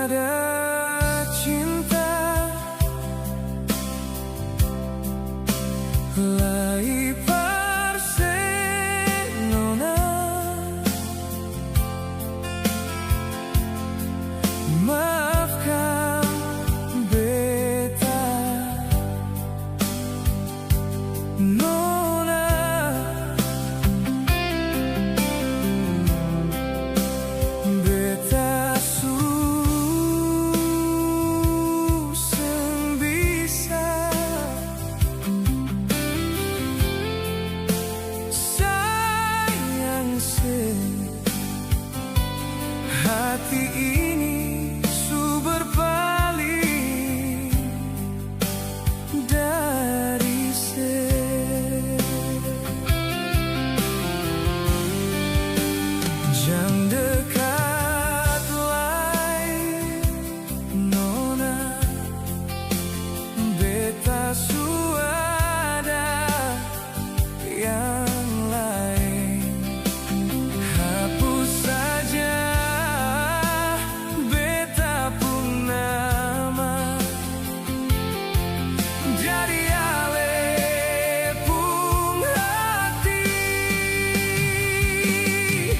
ada cinta lai Barcelona. Maafkan beta Nona, beta susah bisa sayang hati ini su berpaling dari jang dekat lai Nona, beta su ada yang lain. Hapus saja beta pun nama dari ale pun hati.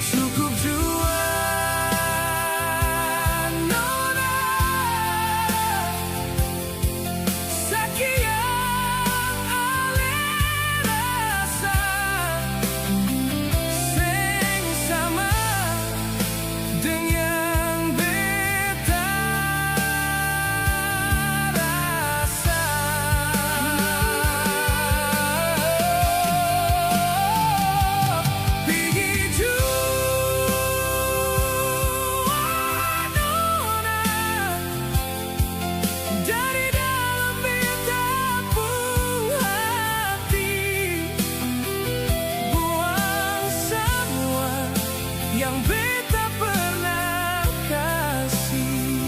Cukup jua Nona, sakian ale rasa sing sama dengan beta rasa. Pergi jua Nona, dari dalam beta pun hati. Buang semua yang beta pernah kasih.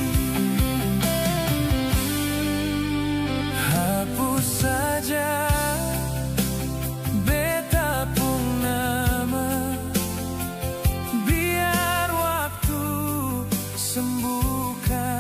Hapus saja beta pun nama, biar waktu sembuhkan